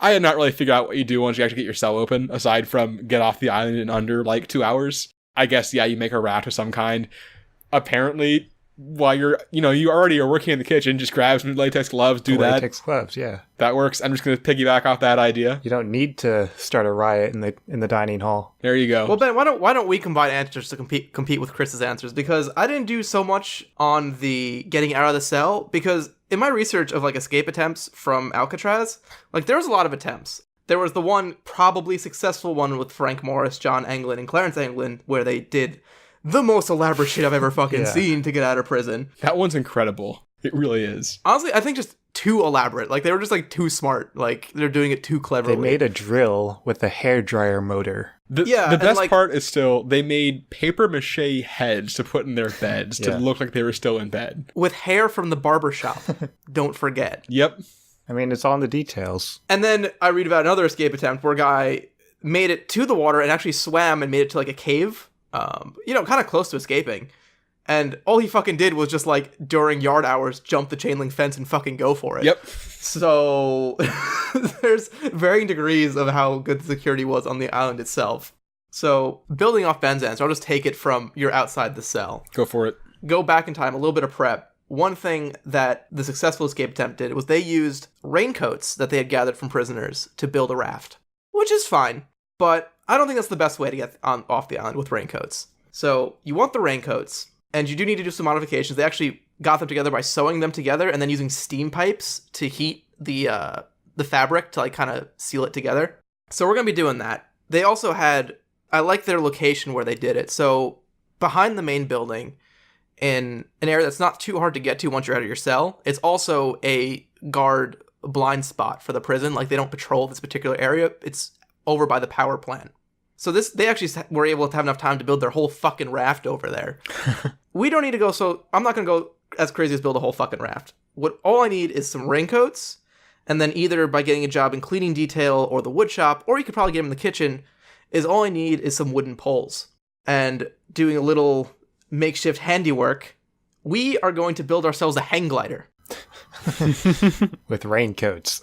I had not really figured out what you do once you actually get your cell open, aside from get off the island in under, 2 hours. I guess, yeah, you make a raft of some kind. Apparently, while you already are working in the kitchen, just grab some latex gloves, do that. Latex gloves, yeah. That works. I'm just going to piggyback off that idea. You don't need to start a riot in the dining hall. There you go. Well, Ben, why don't we combine answers to compete with Chris's answers? Because I didn't do so much on the getting out of the cell, because in my research of escape attempts from Alcatraz, there was a lot of attempts. There was the one probably successful one with Frank Morris, John Anglin, and Clarence Anglin, where they did the most elaborate shit I've ever fucking seen to get out of prison. That one's incredible. It really is. Honestly, I think just too elaborate. They were just too smart. They're doing it too cleverly. They made a drill with a hairdryer motor. The best part is still, they made paper mache heads to put in their beds to look like they were still in bed. With hair from the barber shop. Don't forget. Yep. I mean, it's all in the details. And then I read about another escape attempt where a guy made it to the water and actually swam and made it to a cave. Kind of close to escaping. And all he fucking did was just during yard hours, jump the chain link fence and fucking go for it. Yep. So there's varying degrees of how good the security was on the island itself. So building off Ben's answer, I'll just take it from you're outside the cell. Go for it. Go back in time, a little bit of prep. One thing that the successful escape attempt did was they used raincoats that they had gathered from prisoners to build a raft. Which is fine, but I don't think that's the best way to get off the island with raincoats. So you want the raincoats, and you do need to do some modifications. They actually got them together by sewing them together and then using steam pipes to heat the fabric to kind of seal it together. So we're going to be doing that. They also had, I like their location where they did it. So behind the main building, in an area that's not too hard to get to once you're out of your cell, it's also a guard blind spot for the prison. They don't patrol this particular area. It's over by the power plant. So they actually were able to have enough time to build their whole fucking raft over there. We don't need to go, so I'm not going to go as crazy as build a whole fucking raft. All I need is some raincoats, and then either by getting a job in cleaning detail or the wood shop, or you could probably get them in the kitchen, all I need is some wooden poles. And doing a little makeshift handiwork, we are going to build ourselves a hang glider. With raincoats.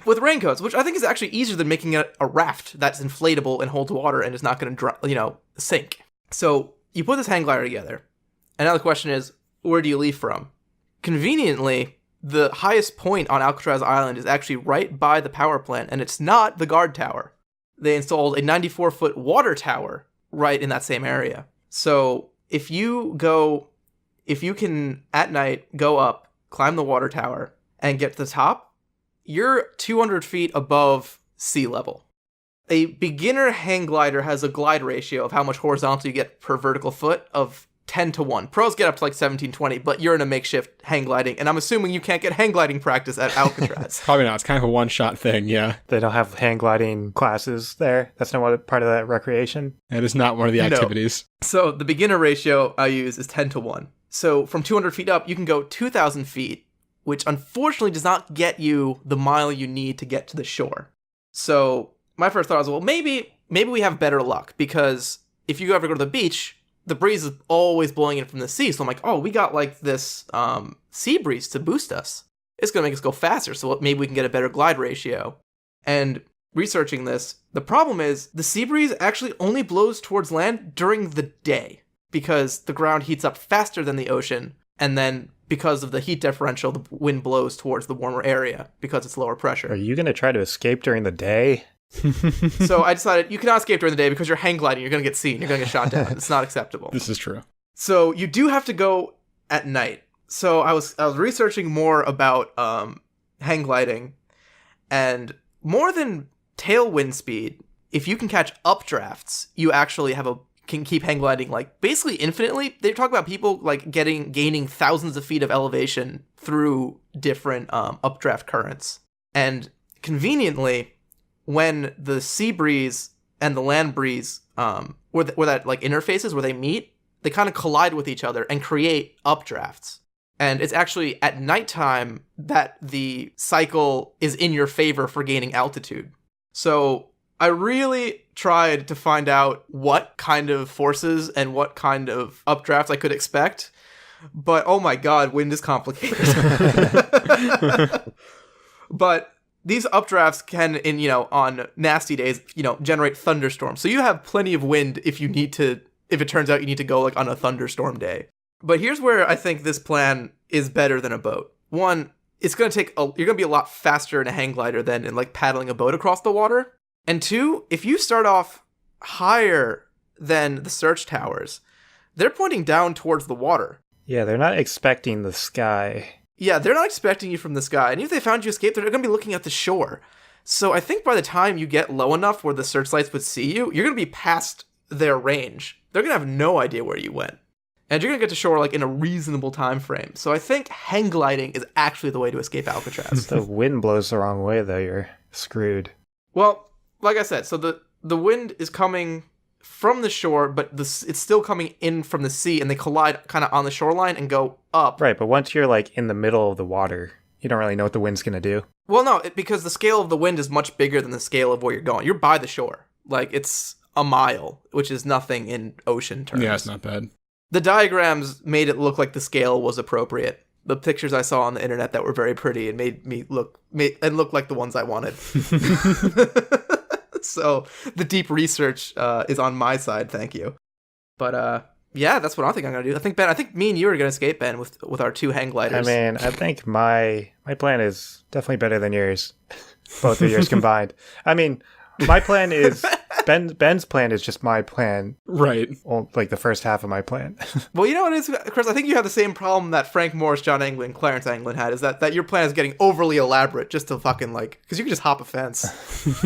With raincoats, which I think is actually easier than making a raft that's inflatable and holds water and is not going to sink. So you put this hang glider together, and now the question is, where do you leave from? Conveniently, the highest point on Alcatraz Island is actually right by the power plant, and it's not the guard tower. They installed a 94-foot water tower right in that same area. So if you can at night go up, climb the water tower, and get to the top, you're 200 feet above sea level. A beginner hang glider has a glide ratio of how much horizontal you get per vertical foot of 10 to 1. Pros get up to 1720, but you're in a makeshift hang gliding, and I'm assuming you can't get hang gliding practice at Alcatraz. Probably not. It's kind of a one-shot thing, yeah. They don't have hang gliding classes there? That's not part of that recreation? It is not one of the activities. No. So the beginner ratio I use is 10 to 1. So from 200 feet up, you can go 2,000 feet, which unfortunately does not get you the mile you need to get to the shore. So my first thought was, well, maybe we have better luck, because if you ever go to the beach, the breeze is always blowing in from the sea. So I'm like, oh, we got this sea breeze to boost us. It's going to make us go faster, so maybe we can get a better glide ratio. And researching this, the problem is the sea breeze actually only blows towards land during the day, because the ground heats up faster than the ocean, and then because of the heat differential, the wind blows towards the warmer area because it's lower pressure. Are you going to try to escape during the day? So I decided you cannot escape during the day because you're hang gliding. You're going to get seen. You're going to get shot down. It's not acceptable. This is true. So you do have to go at night. So I was researching more about hang gliding, and more than tailwind speed, if you can catch updrafts, you actually can keep hang gliding basically infinitely. They talk about people gaining thousands of feet of elevation through different updraft currents. And conveniently, when the sea breeze and the land breeze, where that interfaces, where they meet, they kind of collide with each other and create updrafts. And it's actually at nighttime that the cycle is in your favor for gaining altitude. So I really tried to find out what kind of forces and what kind of updrafts I could expect. But oh my god, wind is complicated. But these updrafts can, on nasty days, generate thunderstorms. So you have plenty of wind if it turns out you need to go like on a thunderstorm day. But here's where I think this plan is better than a boat. One, it's going to you're going to be a lot faster in a hang glider than in like paddling a boat across the water. And two, if you start off higher than the search towers, they're pointing down towards the water. Yeah, they're not expecting the sky. Yeah, they're not expecting you from the sky. And if they found you escape, they're going to be looking at the shore. So I think by the time you get low enough where the searchlights would see you, you're going to be past their range. They're going to have no idea where you went. And you're going to get to shore like in a reasonable time frame. So I think hang gliding is actually the way to escape Alcatraz. If the wind blows the wrong way, though, you're screwed. Well, like I said, so the wind is coming from the shore, but it's still coming in from the sea, and they collide kind of on the shoreline and go up. Right, but once you're like in the middle of the water, you don't really know what the wind's going to do. Well, no, because the scale of the wind is much bigger than the scale of where you're going. You're by the shore. Like, it's a mile, which is nothing in ocean terms. Yeah, it's not bad. The diagrams made it look like the scale was appropriate. The pictures I saw on the internet that were very pretty and made me look like the ones I wanted. So the deep research is on my side, thank you. But yeah, that's what I think I'm gonna do. I think me and you are gonna escape, Ben, with our 2 hang gliders. I mean, I think my plan is definitely better than yours. Both of yours combined. I mean, my plan is Ben's plan is just my plan. Right. Well, like the first half of my plan. Well, you know what it is, Chris? I think you have the same problem that Frank Morris, John Anglin, Clarence Anglin had, is that your plan is getting overly elaborate just to fucking because you can just hop a fence.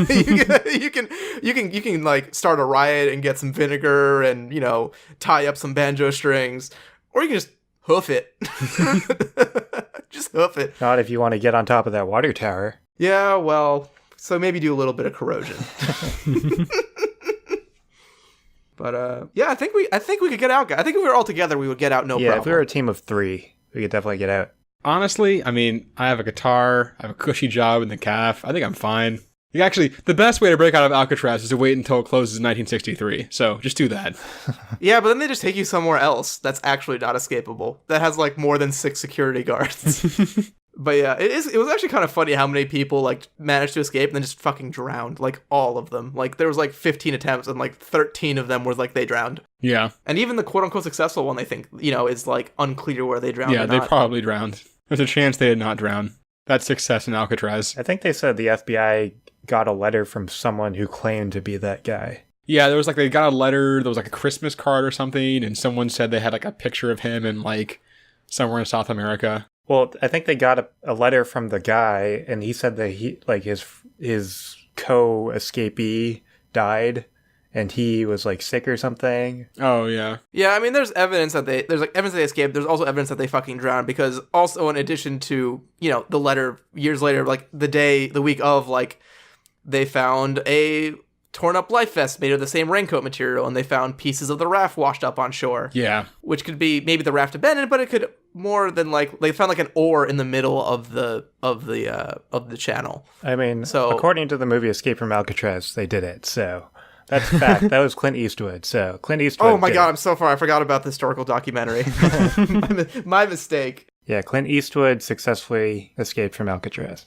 you can like start a riot and get some vinegar and, tie up some banjo strings, or you can just hoof it. Just hoof it. Not if you want to get on top of that water tower. Yeah, well, so maybe do a little bit of corrosion. But yeah, I think we could get out. I think if we were all together, we would get out no problem. Yeah, if we were a team of 3, we could definitely get out. Honestly, I mean, I have a guitar, I have a cushy job in the CAF. I think I'm fine. Actually, the best way to break out of Alcatraz is to wait until it closes in 1963. So just do that. Yeah, but then they just take you somewhere else that's actually not escapable. That has like more than 6 security guards. But yeah, it was actually kind of funny how many people like managed to escape and then just fucking drowned, like all of them. Like there was like 15 attempts and like 13 of them were like they drowned. Yeah. And even the quote unquote successful one, they think, is like unclear where they drowned. Yeah, or they not. probably drowned. There's a chance they did not drown. That's success in Alcatraz. I think they said the FBI got a letter from someone who claimed to be that guy. Yeah, they got a letter, there was like a Christmas card or something, and someone said they had like a picture of him in like somewhere in South America. Well, I think they got a letter from the guy, and he said that his co-escapee died, and he was like sick or something. Oh yeah. Yeah, I mean, there's evidence that they escaped. There's also evidence that they fucking drowned, because also in addition to the letter years later, like the week of, like they found a torn up life vest made of the same raincoat material, and they found pieces of the raft washed up on shore. Yeah. Which could be maybe the raft abandoned, but it could more than like they found like an oar in the middle of the channel. I mean, so according to the movie Escape from Alcatraz, they did it. So that's a fact. That was Clint Eastwood. So Clint Eastwood. Oh my God, I'm so far. I forgot about the historical documentary. My mistake. Yeah, Clint Eastwood successfully escaped from Alcatraz.